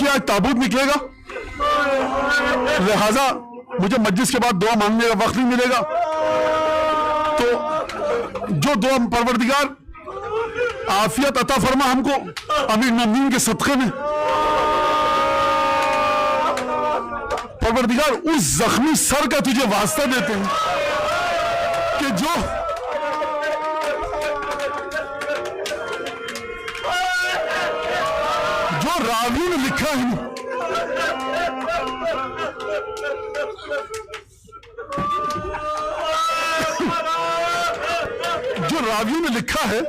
سے آج تابوت نکلے گا، لہذا مجھے مجلس کے بعد دعا مانگنے کا وقت نہیں ملے گا، تو جو دعا پروردگار عافیت عطا فرما ہم کو امیر المومنین کے صدقے میں، پروردگار اس زخمی سر کا تجھے واسطہ دیتے ہیں کہ جو راوی نے لکھا ہے، جو راویوں نے لکھا ہے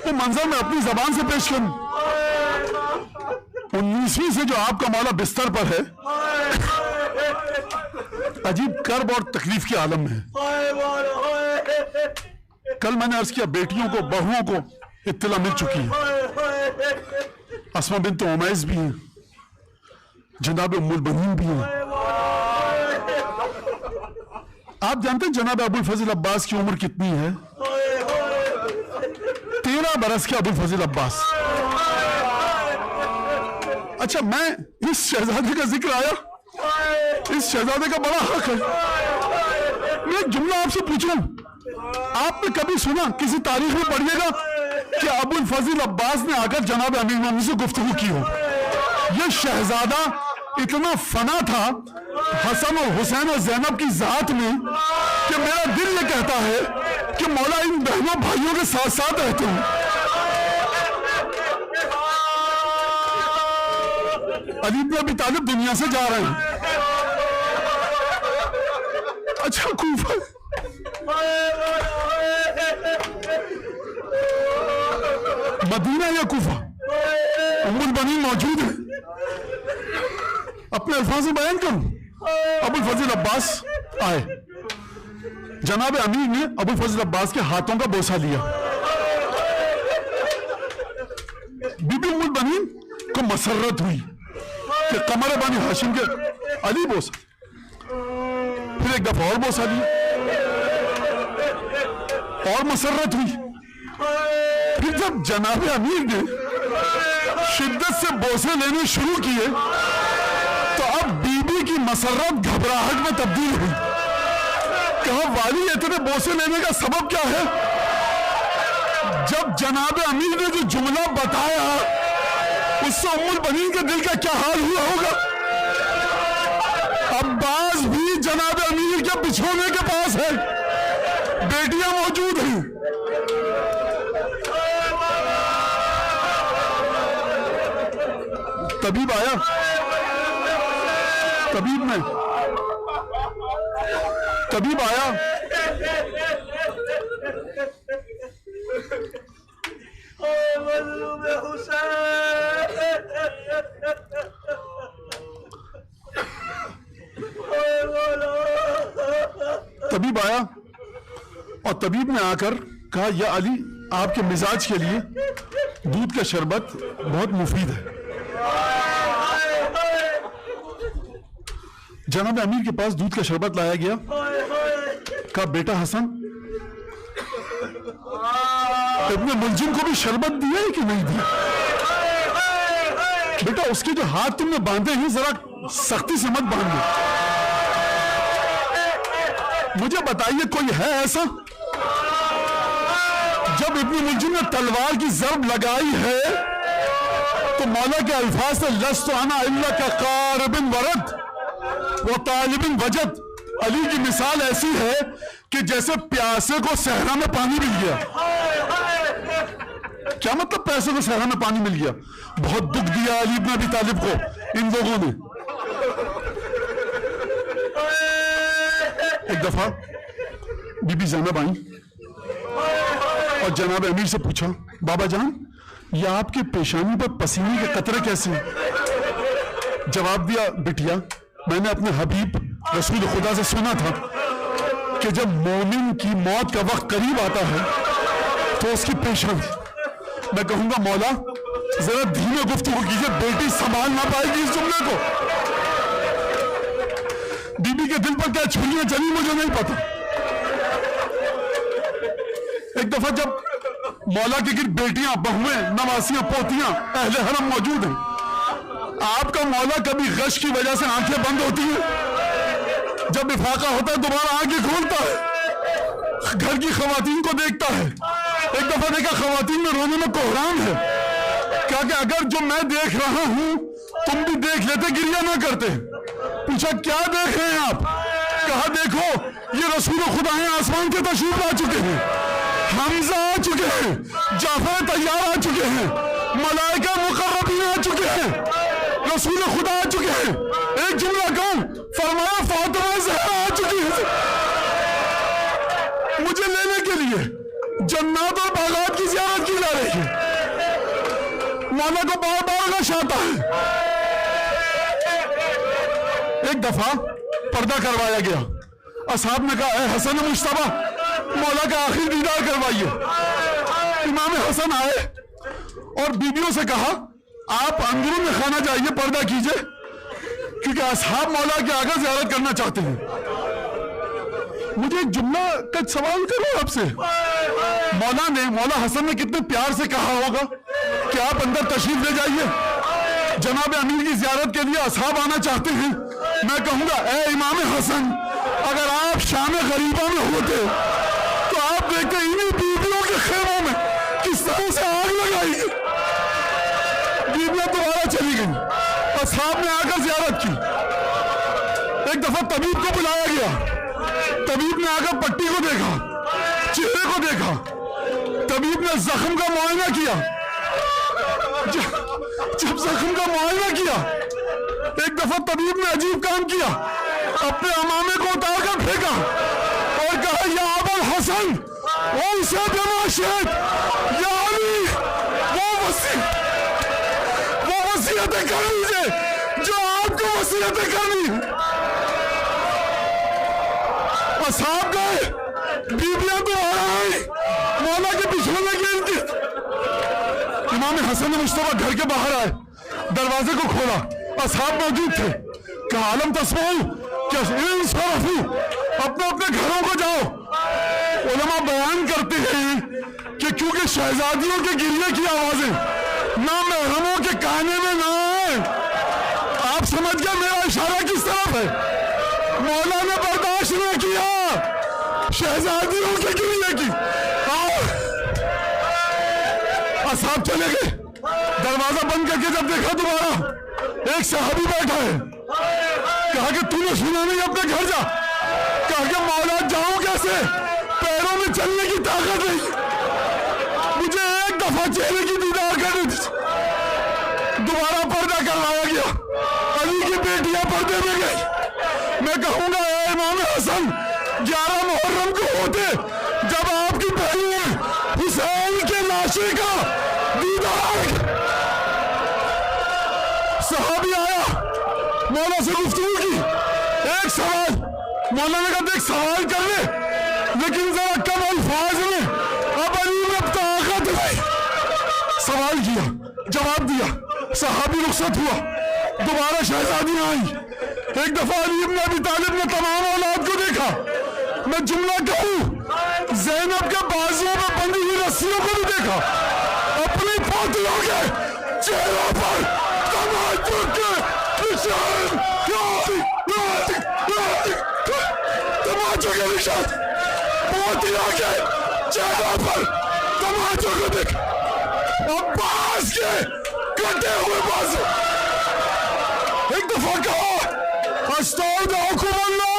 وہ منظر میں اپنی زبان سے پیش کروں۔ 19ویں سے جو آپ کا مولا بستر پر ہے، عجیب کرب اور تکلیف کے عالم میں ہے۔ کل میں نے عرض کیا بیٹیوں کو، بہوؤں کو اطلاع مل چکی ہے، اسما بنت عمیس بھی ہیں، جناب ام البنین بھی ہیں۔ آپ جانتے ہیں جناب ابو الفضل عباس کی عمر کتنی ہے؟ 13 برس کے ابو الفضل عباس۔ اچھا، میں اس شہزادے کا ذکر آیا، اس شہزادے کا بڑا حق ہے۔ میں ایک جملہ آپ سے پوچھ رہا ہوں، آپ نے کبھی سنا، کسی تاریخ میں پڑھیے گا کہ ابو الفضل عباس نے آ کر جناب امیر المومنین سے گفتگو کی ہو؟ یہ شہزادہ اتنا فنا تھا حسن اور حسین اور زینب کی ذات میں کہ میرا دل یہ کہتا ہے کہ مولا ان بہنوں بھائیوں کے ساتھ ساتھ رہتے ہیں۔ علی بن ابی طالب دنیا سے جا رہے ہیں۔ اچھا، کوفہ مدینہ یا کوفہ؟ ام البنین موجود ہے، اپنے الفاظ میں بیان کروں۔ ابو الفضل عباس آئے، جناب امیر نے ابو الفضل عباس کے ہاتھوں کا بوسہ لیا۔ بی بی ام البنین کو مسرت ہوئی کہ قمر بنی ہاشم کے علی بوسہ، پھر ایک دفعہ اور بوسہ لیا، اور مسرت ہوئی۔ پھر جب جناب امیر نے شدت سے بوسے لینے شروع کیے تو اب بی بی کی مسرت گھبراہٹ میں تبدیل ہوئی۔ کہا والی اتنے بوسے لینے کا سبب کیا ہے؟ جب جناب امیر نے جو جملہ بتایا اس سے ام البنین کے دل کا کیا حال ہوا ہوگا؟ عباس بھی جناب امیر کے بچھونے کے پاس ہے، بیٹیاں موجود ہیں۔ طبیب آیا، طبیب آیا، طبیب آیا اور طبیب نے آ کر کہا یا علی، آپ کے مزاج کے لیے دودھ کا شربت بہت مفید ہے۔ جناب امیر کے پاس دودھ کا شربت لایا گیا، کہا بیٹا حسن، ابن ملجم کو بھی شربت دیا ہے کہ نہیں دیا؟ بیٹا اس کے جو ہاتھ تم نے باندھے ہیں ذرا سختی سے مت باندھو۔ مجھے بتائیے کوئی ہے ایسا؟ جب ابن ملجم نے تلوار کی ضرب لگائی ہے تو مولا کے الفاظ سے لست انا الا کقارب ورد وہ طالب وجد، علی کی مثال ایسی ہے کہ جیسے پیاسے کو صحرا میں پانی مل گیا۔ کیا مطلب پیاسے کو صحرا میں پانی مل گیا؟ بہت دکھ دیا علی بن ابی طالب کو ان لوگوں نے۔ ایک دفعہ بی بی زینب آئیں اور جناب امیر سے پوچھا، بابا جان یہ آپ کے پیشانی پر پسینے کے قطرے کیسے ہیں؟ جواب دیا، بٹیا میں نے اپنے حبیب رسول خدا سے سنا تھا کہ جب مومن کی موت کا وقت قریب آتا ہے تو اس کی پیشانی، میں کہوں گا مولا ذرا دھیمے گفتگو کیجئے، بیٹی سنبھال نہ پائے گی اس جملے کو۔ بی بی کے دل پر کیا چھریاں چلی مجھے نہیں پتا۔ ایک دفعہ جب مولا کے گرد بیٹیاں، بہویں، نواسیاں، پوتیاں، اہل حرم موجود ہیں، آپ کا مولا کبھی غش کی وجہ سے آنکھیں بند ہوتی ہیں؟ جب افاقہ ہوتا ہے دوبارہ آنکھیں کھولتا ہے، گھر کی خواتین کو دیکھتا ہے. ایک دفعہ دیکھا خواتین میں رونے میں کوہرام ہے، کہا کہ اگر جو میں دیکھ رہا ہوں تم بھی دیکھ لیتے گریہ نہ کرتے. پوچھا کیا دیکھ رہے ہیں آپ؟ کہا دیکھو یہ رسول خدا ہیں، آسمان کے تشریف لا چکے ہیں، حمزہ آ چکے ہیں، جعفر طیار آ چکے ہیں، ملائکہ مقربین آ چکے ہیں، رسول خدا آ چکے ہیں. ایک جملہ کہوں، فرمایا فاطمہ زہرا آ چکی ہے مجھے لینے کے لیے. جنات اور باغات کی زیارت کی جا رہی ہے. مولا کو بار بار غش آتا ہے. ایک دفعہ پردہ کروایا گیا، اصحاب نے کہا اے حسن مشتبہ مولا کا آخری دیدار کروائیے. امام حسن آئے اور بیویوں سے کہا آپ اندرون میں خانہ جائیے، پردہ کیجئے، کیونکہ اصحاب مولا کے آگے زیارت کرنا چاہتے ہیں. مجھے ایک جملہ کا سوال کروں آپ سے، مولا حسن نے کتنے پیار سے کہا ہوگا کہ آپ اندر تشریف لے جائیے، جناب امیر کی زیارت کے لیے اصحاب آنا چاہتے ہیں. میں کہوں گا اے امام حسن اگر آپ شام غریبہ میں ہوتے تو آپ دیکھتے انہی بیویوں کے خیموں میں کس طرح سے آگ لگائی گئی. بیویاں دوبارہ چلی گئیں، اصحاب نے آ کر زیارت کی. ایک دفعہ طبیب کو بلایا گیا، طبیب نے آ کر پٹی کو دیکھا، چہرے کو دیکھا، طبیب نے زخم کا معائنہ کیا. جب زخم کا معائنہ کیا ایک دفعہ طبیب نے عجیب کام کیا، اپنے امامے کو اتار کر پھینکا اور کہا یا ابا الحسن ویسے بماشیت یا علی وہ وصیتیں کر لیجئے جو آپ کو وصیتیں کرنی ہیں. اصحاب گئے، بیویاں تو آئی، مولا کے بچھونے کی ان کی. امام حسن مشتبہ گھر کے باہر آئے، دروازے کو کھولا، اصحاب موجود تھے. کہا عالم تسمعوا کہ انصرفوا، اپنے اپنے گھروں کو جاؤ. علماء بیان کرتے ہیں کہ کیونکہ شہزادیوں کے گریے کی آوازیں نہ محرموں کے کانے میں نہ آئے. آپ سمجھ گئے میرا اشارہ کس طرف ہے؟ مولا نے برداشت نہ کیا شہزادیوں کے گریے کی. اصحاب چلے گئے، دروازہ بند کر کے جب دیکھا دوبارہ ایک صحابی بیٹھا ہے. کہا کہ تو نے سنا نہیں اپنے گھر جا. کہا کہ مولا جاؤں کیسے، پیروں میں چلنے کی طاقت نہیں، مجھے ایک دفعہ چہرے کی دیدار کرنی تھی. دوبارہ پردہ کروایا گیا، علی کی بیٹیاں پردے میں گئی. میں کہوں گا اے امام حسن 11 محرم کو ہوتے جب آپ کی بہن حسین کے لاشے کا دیدار. صحابی آیا، مولا سے گفتگو کی، ایک سوال. مولا نے کہا دیکھ سوال کر لے لیکن ذرا کم الفاظ میں، اب علی میں طاقت نہیں. سوال کیا، جواب دیا، صحابی رخصت ہوا. دوبارہ شہزادیاں آئی. ایک دفعہ علی ابن ابی طالب نے تمام اولاد کو دیکھا. میں جملہ کہوں، زینب کے بازوؤں میں بندھی ہوئی رسیوں کو بھی دیکھا. اپنی پوتیوں کے چہروں پر تماچوں کے نشان، تماچوں کے نشان، پوتیوں کے چہروں پر تماچوں کو دیکھا. عباس کے کٹے ہوئے بازو. ایک دفعہ کہا استودعکم اللہ